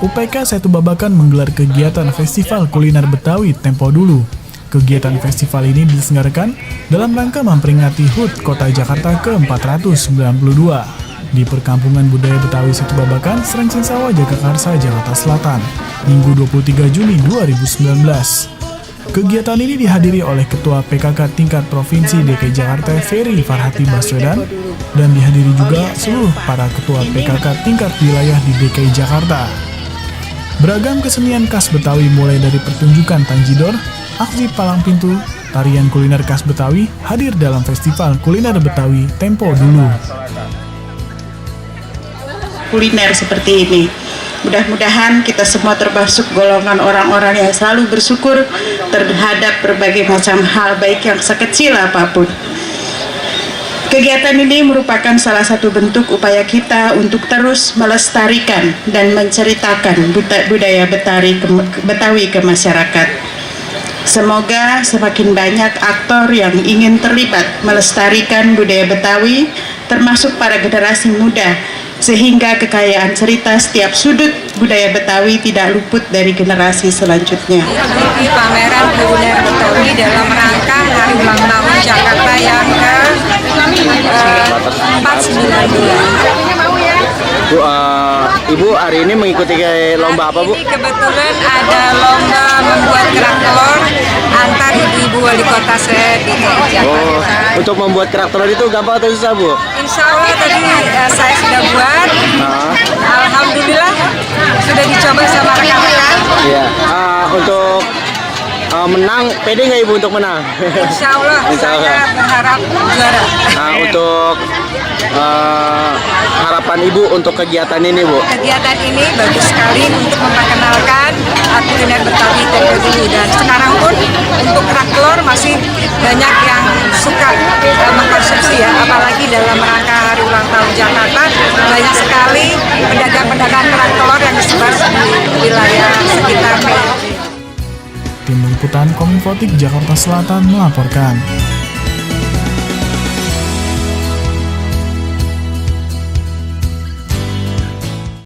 UPK Setu Babakan menggelar kegiatan Festival Kuliner Betawi Tempo Dulu. Kegiatan festival ini diselenggarakan dalam rangka memperingati HUT Kota Jakarta ke-492 di Perkampungan Budaya Betawi Setu Babakan, Srencing Sawah, Jagakarsa, Jakarta Selatan, Minggu 23 Juni 2019. Kegiatan ini dihadiri oleh Ketua PKK tingkat Provinsi DKI Jakarta Ferry Farhati Baswedan dan dihadiri juga seluruh para Ketua PKK tingkat wilayah di DKI Jakarta. Beragam kesenian khas Betawi mulai dari pertunjukan tanjidor, aksi palang pintu, tarian kuliner khas Betawi hadir dalam Festival Kuliner Betawi Tempo Dulu. Kuliner seperti ini. Mudah-mudahan kita semua termasuk golongan orang-orang yang selalu bersyukur terhadap berbagai macam hal, baik yang sekecil apapun. Kegiatan ini merupakan salah satu bentuk upaya kita untuk terus melestarikan dan menceritakan budaya Betawi ke masyarakat. Semoga semakin banyak aktor yang ingin terlibat melestarikan budaya Betawi, termasuk para generasi muda, sehingga kekayaan cerita setiap sudut budaya Betawi tidak luput dari generasi selanjutnya. Di pameran kuliner Betawi dalam rangka Hari Ulang Tahun Jakarta yang ke-492. Bu, Ibu hari ini mengikuti lomba apa, Bu? Ini kebetulan ada lomba membuat kerak telur antar ibu-ibu wali kota di Jakarta. Oh, untuk membuat kerak telur itu gampang atau susah, Bu? Insya Allah tadi saya sudah buat. Alhamdulillah sudah dicoba sama rekan-rekan. Iya. Untuk menang, pede nggak Ibu untuk menang? Insya Allah, saya berharap juara. Nah, untuk harapan Ibu untuk kegiatan ini, Bu? Kegiatan ini bagus sekali untuk memperkenalkan kuliner Betawi Tempo Dulu, dan sekarang pun untuk kerak telur masih banyak yang suka mengkonsumsi ya, apalagi dalam rangka Hari Ulang Tahun Jakarta banyak sekali pedagang-pedagang kerak telur yang disebar di wilayah sekitar. Tim Liputan Kominfotik Jakarta Selatan melaporkan.